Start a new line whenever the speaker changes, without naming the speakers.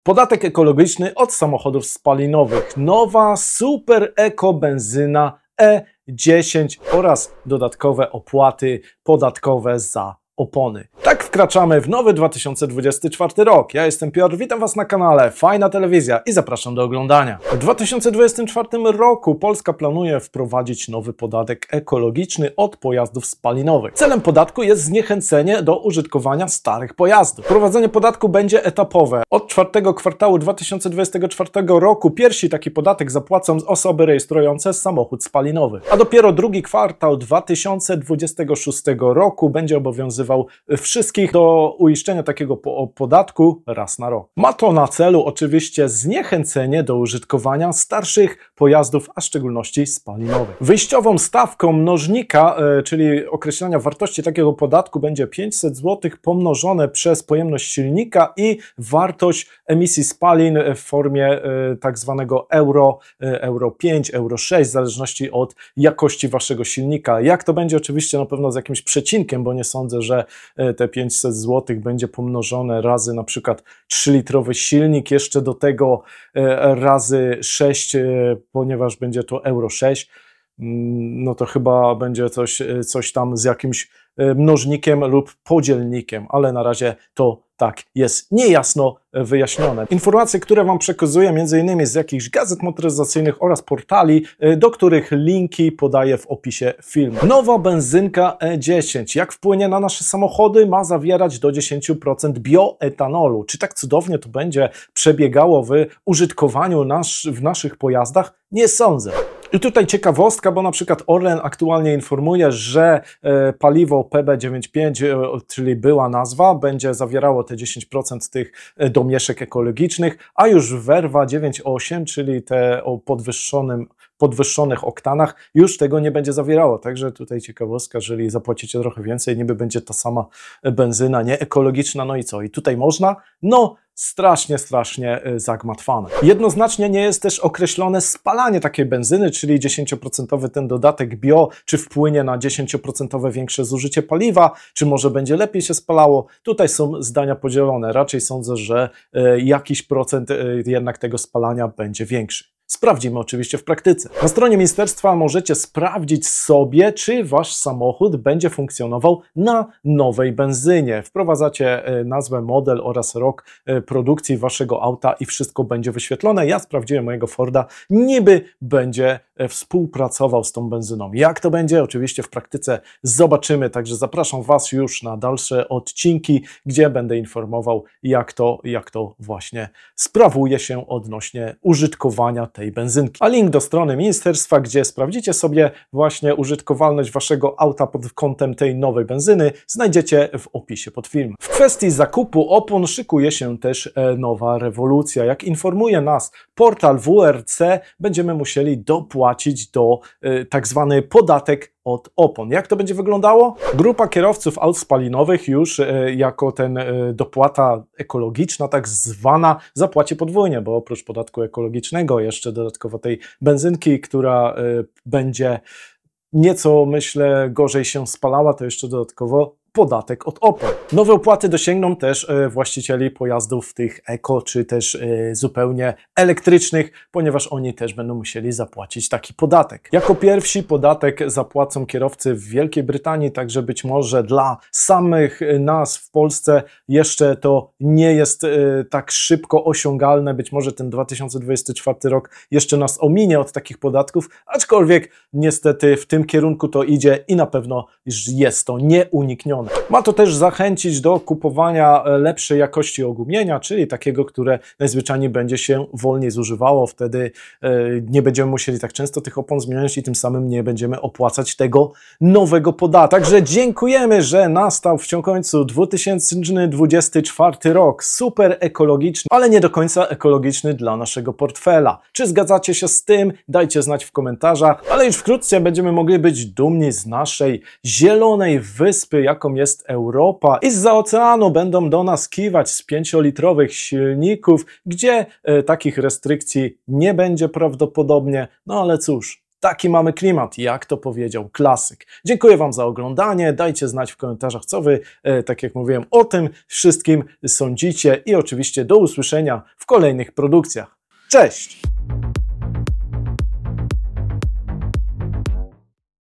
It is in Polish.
Podatek ekologiczny od samochodów spalinowych. Nowa super eko benzyna E10 oraz dodatkowe opłaty podatkowe za opony. Tak wkraczamy w nowy 2024 rok. Ja jestem Piotr, witam Was na kanale Fajna Telewizja i zapraszam do oglądania. W 2024 roku Polska planuje wprowadzić nowy podatek ekologiczny od pojazdów spalinowych. Celem podatku jest zniechęcenie do użytkowania starych pojazdów. Wprowadzenie podatku będzie etapowe. Od czwartego kwartału 2024 roku pierwsi taki podatek zapłacą osoby rejestrujące samochód spalinowy, a dopiero drugi kwartał 2026 roku będzie obowiązywał wszystkich do uiszczenia takiego podatku raz na rok. Ma to na celu oczywiście zniechęcenie do użytkowania starszych pojazdów, a w szczególności spalinowych. Wyjściową stawką mnożnika, czyli określania wartości takiego podatku, będzie 500 zł pomnożone przez pojemność silnika i wartość emisji spalin w formie tak zwanego Euro 5, Euro 6, w zależności od jakości Waszego silnika. Jak to będzie? Oczywiście na pewno z jakimś przecinkiem, bo nie sądzę, że te 500 zł będzie pomnożone razy na przykład 3-litrowy silnik, jeszcze do tego razy 6, ponieważ będzie to Euro 6, no to chyba będzie coś tam z jakimś mnożnikiem lub podzielnikiem, ale na razie to tak jest niejasno wyjaśnione. Informacje, które Wam przekazuję m.in. z jakichś gazet motoryzacyjnych oraz portali, do których linki podaję w opisie filmu. Nowa benzynka E10. Jak wpłynie na nasze samochody? Ma zawierać do 10% bioetanolu. Czy tak cudownie to będzie przebiegało w użytkowaniu w naszych pojazdach? Nie sądzę. I tutaj ciekawostka, bo na przykład Orlen aktualnie informuje, że paliwo PB95, czyli była nazwa, będzie zawierało te 10% tych domieszek ekologicznych, a już Werwa 9.8, czyli te o podwyższonych oktanach, już tego nie będzie zawierało. Także tutaj ciekawostka, jeżeli zapłacicie trochę więcej, niby będzie ta sama benzyna, nie ekologiczna, no i co? I tutaj można? No, strasznie zagmatwane. Jednoznacznie nie jest też określone spalanie takiej benzyny, czyli 10% ten dodatek bio, czy wpłynie na 10% większe zużycie paliwa, czy może będzie lepiej się spalało. Tutaj są zdania podzielone. Raczej sądzę, że jakiś procent jednak tego spalania będzie większy. Sprawdzimy oczywiście w praktyce. Na stronie ministerstwa możecie sprawdzić sobie, czy Wasz samochód będzie funkcjonował na nowej benzynie. Wprowadzacie nazwę, model oraz rok produkcji Waszego auta i wszystko będzie wyświetlone. Ja sprawdziłem mojego Forda, niby będzie współpracował z tą benzyną. Jak to będzie? Oczywiście w praktyce zobaczymy, także zapraszam Was już na dalsze odcinki, gdzie będę informował, jak to właśnie sprawuje się odnośnie użytkowania tej benzynki. A link do strony ministerstwa, gdzie sprawdzicie sobie właśnie użytkowalność Waszego auta pod kątem tej nowej benzyny, znajdziecie w opisie pod filmem. W kwestii zakupu opon szykuje się też nowa rewolucja. Jak informuje nas portal WRC, będziemy musieli dopłacić do tak zwany podatek od opon. Jak to będzie wyglądało? Grupa kierowców aut spalinowych już jako ten dopłata ekologiczna, tak zwana, zapłaci podwójnie, bo oprócz podatku ekologicznego jeszcze dodatkowo tej benzynki, która będzie nieco, myślę, gorzej się spalała, to jeszcze dodatkowo podatek od opon. Nowe opłaty dosięgną też właścicieli pojazdów tych eko, czy też zupełnie elektrycznych, ponieważ oni też będą musieli zapłacić taki podatek. Jako pierwsi podatek zapłacą kierowcy w Wielkiej Brytanii, także być może dla samych nas w Polsce jeszcze to nie jest tak szybko osiągalne. Być może ten 2024 rok jeszcze nas ominie od takich podatków, aczkolwiek niestety w tym kierunku to idzie i na pewno jest to nieuniknione. Ma to też zachęcić do kupowania lepszej jakości ogumienia, czyli takiego, które najzwyczajniej będzie się wolniej zużywało. Wtedy nie będziemy musieli tak często tych opon zmieniać i tym samym nie będziemy opłacać tego nowego podatku. Także dziękujemy, że nastał w końcu 2024 rok. Super ekologiczny, ale nie do końca ekologiczny dla naszego portfela. Czy zgadzacie się z tym? Dajcie znać w komentarzach, ale już wkrótce będziemy mogli być dumni z naszej zielonej wyspy, jaką jest Europa, i zza oceanu będą do nas kiwać z 5-litrowych silników, gdzie takich restrykcji nie będzie prawdopodobnie, no ale cóż, Taki mamy klimat, jak to powiedział klasyk. Dziękuję Wam za oglądanie, dajcie znać w komentarzach, co Wy, tak jak mówiłem, o tym wszystkim sądzicie i oczywiście do usłyszenia w kolejnych produkcjach. Cześć!